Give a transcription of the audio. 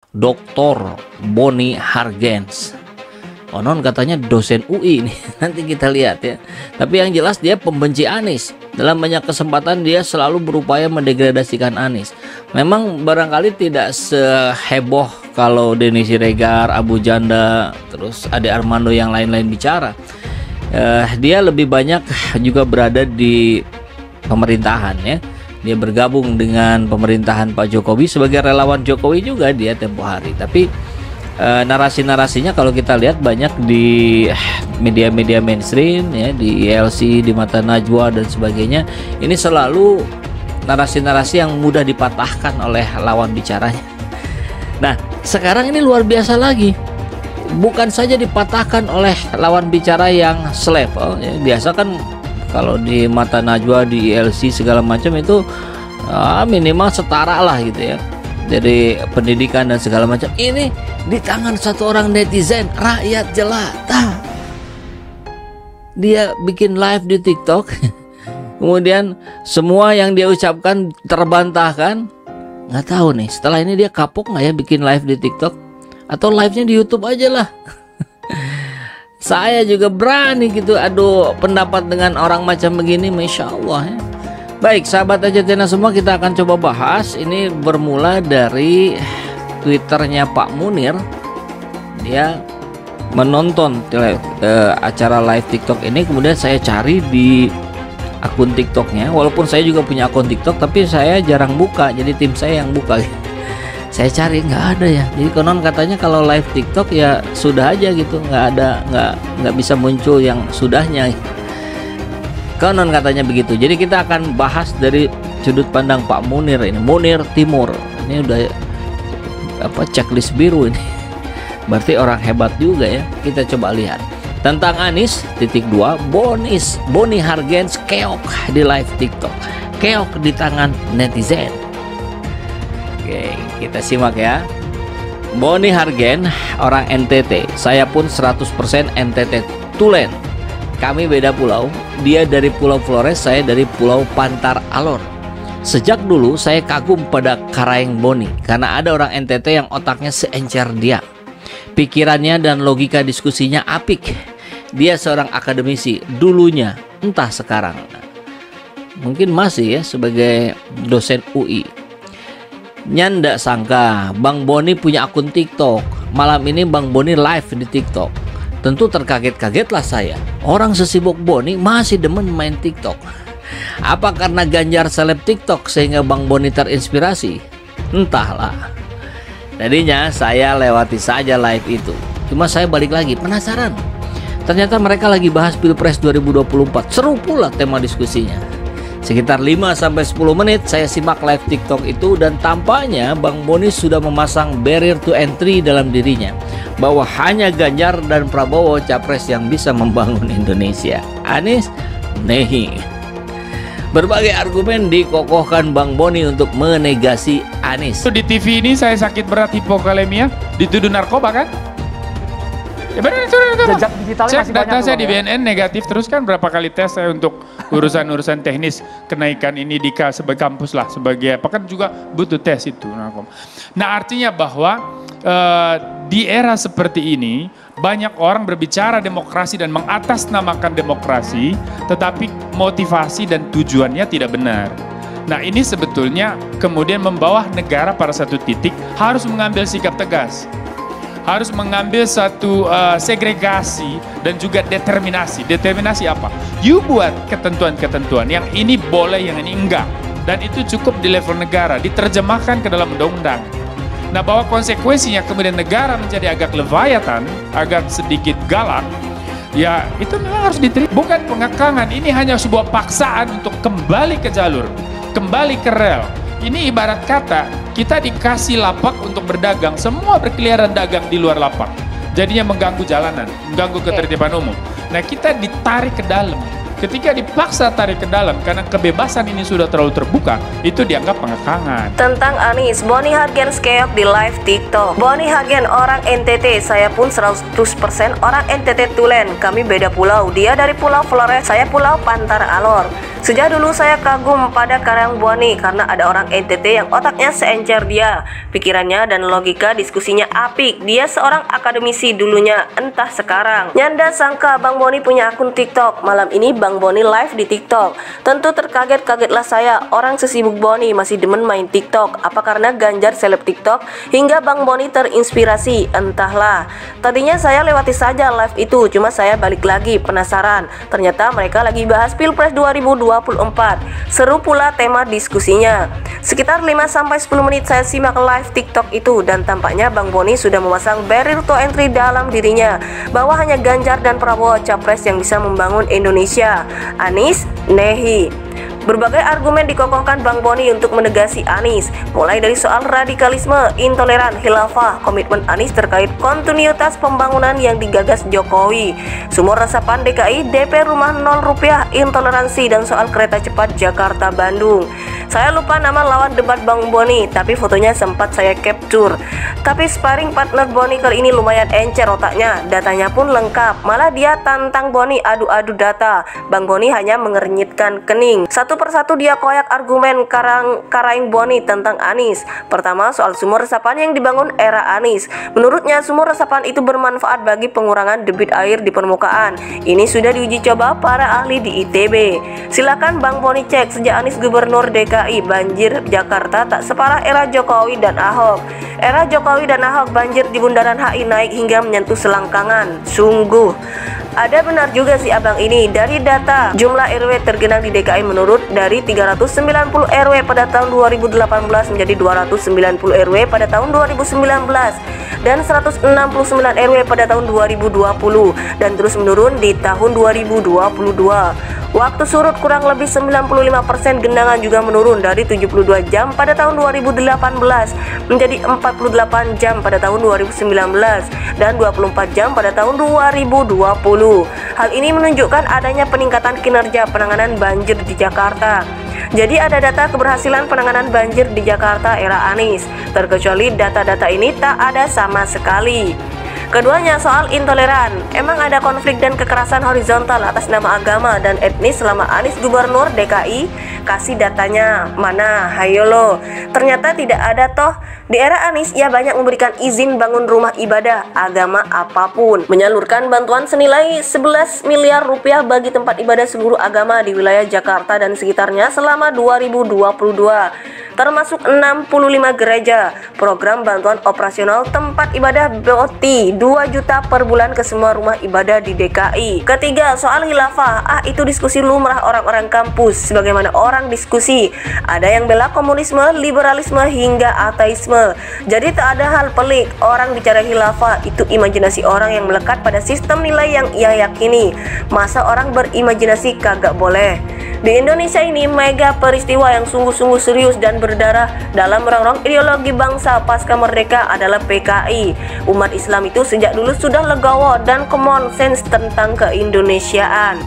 Dr. Boni Hargens. Konon katanya dosen UI nih. Nanti kita lihat ya. Tapi yang jelas dia pembenci Anies. Dalam banyak kesempatan dia selalu berupaya mendegradasikan Anies. Memang barangkali tidak seheboh kalau Denny Siregar, Abu Janda, terus Ade Armando yang lain-lain bicara. Dia lebih banyak juga berada di pemerintahan ya. Dia bergabung dengan pemerintahan Pak Jokowi sebagai relawan Jokowi juga dia tempo hari. Tapi narasi-narasinya kalau kita lihat banyak di media-media mainstream ya, di ILC, di Mata Najwa dan sebagainya. Ini selalu narasi-narasi yang mudah dipatahkan oleh lawan bicaranya. Nah, sekarang ini luar biasa lagi. Bukan saja dipatahkan oleh lawan bicara yang selevel ya. Biasa kan kalau di Mata Najwa, di ILC segala macam itu minimal setara lah gitu ya. Dari pendidikan dan segala macam. Ini di tangan satu orang netizen, rakyat jelata. Dia bikin live di TikTok. Kemudian semua yang dia ucapkan terbantahkan. Nggak tahu nih, setelah ini dia kapok nggak ya bikin live di TikTok? Atau live-nya di YouTube aja lah. Saya juga berani gitu adu pendapat dengan orang macam begini, Masya Allah ya. Baik, sahabat Ajatena semua, kita akan coba bahas. Ini bermula dari Twitternya Pak Munir. Dia menonton acara live TikTok ini. Kemudian saya cari di akun TikToknya. Walaupun saya juga punya akun TikTok, tapi saya jarang buka. Jadi tim saya yang buka. Saya cari nggak ada ya. Jadi konon katanya kalau live TikTok ya sudah aja gitu, nggak bisa muncul yang sudahnya. Konon katanya begitu. Jadi kita akan bahas dari sudut pandang Pak Munir ini. Munir Timur. Ini udah checklist biru ini. Berarti orang hebat juga ya. Kita coba lihat. Tentang Anies, _2, Boni Hargens keok di live TikTok. Keok di tangan netizen. Oke, kita simak ya. Boni Hargens, orang NTT. Saya pun 100% NTT Tulen. Kami beda pulau, dia dari Pulau Flores, saya dari Pulau Pantar Alor. Sejak dulu saya kagum pada Karaeng Boni, karena ada orang NTT yang otaknya seencer dia. Pikirannya dan logika diskusinya apik. Dia seorang akademisi, dulunya, entah sekarang. Mungkin masih ya sebagai dosen UI. Nyanda sangka Bang Boni punya akun TikTok. Malam ini Bang Boni live di TikTok. Tentu terkaget-kagetlah saya. Orang sesibuk Boni masih demen main TikTok. Apa karena Ganjar seleb TikTok sehingga Bang Boni terinspirasi? Entahlah. Tadinya saya lewati saja live itu. Cuma saya balik lagi, penasaran. Ternyata mereka lagi bahas Pilpres 2024. Seru pula tema diskusinya. Sekitar 5-10 menit saya simak live TikTok itu dan tampaknya Bang Boni sudah memasang barrier to entry dalam dirinya. Bahwa hanya Ganjar dan Prabowo capres yang bisa membangun Indonesia. Anies, nehi. Berbagai argumen dikokohkan Bang Boni untuk menegasi Anies. Di TV ini saya sakit berat hipokalemia, dituduh narkoba kan? Ya benar itu. Jejak digitalnya Cek masih data banyak saya loh, di ya. BNN negatif terus kan, berapa kali tes saya untuk urusan-urusan teknis kenaikan ini di sebagai kampus lah, sebagai apa kan juga butuh tes itu. Nah artinya bahwa di era seperti ini banyak orang berbicara demokrasi dan mengatasnamakan demokrasi, tetapi motivasi dan tujuannya tidak benar. Nah ini sebetulnya kemudian membawa negara pada satu titik harus mengambil sikap tegas. Harus mengambil satu segregasi dan juga determinasi. Determinasi apa? You buat ketentuan-ketentuan yang ini boleh, yang ini enggak. Dan itu cukup di level negara, diterjemahkan ke dalam undang-undang. Nah bahwa konsekuensinya kemudian negara menjadi agak leviathan, agak sedikit galak, ya itu memang harus diterima. Bukan pengekangan, ini hanya sebuah paksaan untuk kembali ke jalur, kembali ke rel. Ini ibarat kata, kita dikasih lapak untuk berdagang, semua berkeliaran dagang di luar lapak. Jadinya mengganggu jalanan, mengganggu ketertiban umum. Nah kita ditarik ke dalam. Ketika dipaksa tarik ke dalam karena kebebasan ini sudah terlalu terbuka, itu dianggap pengekangan. Tentang Anies, Boni Hargens keok di live TikTok. Boni Hargens orang NTT, saya pun 100% orang NTT Tulen. Kami beda pulau, dia dari Pulau Flores, saya Pulau Pantar Alor. Sejak dulu saya kagum pada Karang Boni karena ada orang NTT yang otaknya seencer dia. Pikirannya dan logika diskusinya apik. Dia seorang akademisi dulunya, entah sekarang. Nyanda sangka Bang Boni punya akun TikTok. Malam ini Bang Boni live di TikTok. Tentu terkaget-kagetlah saya. Orang sesibuk Boni masih demen main TikTok. Apa karena Ganjar seleb TikTok hingga Bang Boni terinspirasi? Entahlah. Tadinya saya lewati saja live itu, cuma saya balik lagi penasaran. Ternyata mereka lagi bahas Pilpres 2024. Seru pula tema diskusinya. Sekitar 5-10 menit saya simak live TikTok itu dan tampaknya Bang Boni sudah memasang barrier to entry dalam dirinya bahwa hanya Ganjar dan Prabowo capres yang bisa membangun Indonesia. Anies, nehi. Berbagai argumen dikokohkan Bang Boni untuk menegasi Anies, mulai dari soal radikalisme, intoleran, khilafah, komitmen Anies terkait kontinuitas pembangunan yang digagas Jokowi, sumur resapan DKI, DP rumah 0 rupiah, intoleransi, dan soal kereta cepat Jakarta-Bandung. Saya lupa nama lawan debat Bang Boni, tapi fotonya sempat saya capture. Tapi sparring partner Boni kali ini lumayan encer otaknya, datanya pun lengkap. Malah dia tantang Boni adu-adu data. Bang Boni hanya mengernyitkan kening. Satu persatu dia koyak argumen Karaing Boni tentang Anies. Pertama, soal sumur resapan yang dibangun era Anies. Menurutnya sumur resapan itu bermanfaat bagi pengurangan debit air di permukaan. Ini sudah diuji coba para ahli di ITB. Silakan Bang Boni cek, sejak Anies gubernur DKI, banjir Jakarta tak separah era Jokowi dan Ahok. Era Jokowi dan Ahok banjir di Bundaran HI naik hingga menyentuh selangkangan. Sungguh ada benar juga si abang ini. Dari data jumlah RW tergenang di DKI menurut dari 390 RW pada tahun 2018 menjadi 290 RW pada tahun 2019 dan 169 RW pada tahun 2020 dan terus menurun di tahun 2022. Waktu surut kurang lebih 95%, genangan juga menurun dari 72 jam pada tahun 2018 menjadi 48 jam pada tahun 2019 dan 24 jam pada tahun 2020. Hal ini menunjukkan adanya peningkatan kinerja penanganan banjir di Jakarta. Jadi ada data keberhasilan penanganan banjir di Jakarta era Anies, terkecuali data-data ini tak ada sama sekali. Keduanya soal intoleran. Emang ada konflik dan kekerasan horizontal atas nama agama dan etnis selama Anies gubernur DKI? Kasih datanya, mana? Hayo lo. Ternyata tidak ada toh. Di era Anies ia banyak memberikan izin bangun rumah ibadah agama apapun, menyalurkan bantuan senilai 11 miliar rupiah bagi tempat ibadah seluruh agama di wilayah Jakarta dan sekitarnya selama 2022. Termasuk 65 gereja, program bantuan operasional tempat ibadah BOT 2 juta per bulan ke semua rumah ibadah di DKI. Ketiga, soal khilafah. Itu diskusi lumrah orang-orang kampus. Sebagaimana orang diskusi, ada yang bela komunisme, liberalisme, hingga ateisme. Jadi tak ada hal pelik. Orang bicara khilafah itu imajinasi orang yang melekat pada sistem nilai yang ia yakini. Masa orang berimajinasi kagak boleh? Di Indonesia ini mega peristiwa yang sungguh-sungguh serius dan berdarah dalam merongrong ideologi bangsa pasca merdeka adalah PKI. Umat Islam itu sejak dulu sudah legowo dan common sense tentang keindonesiaan.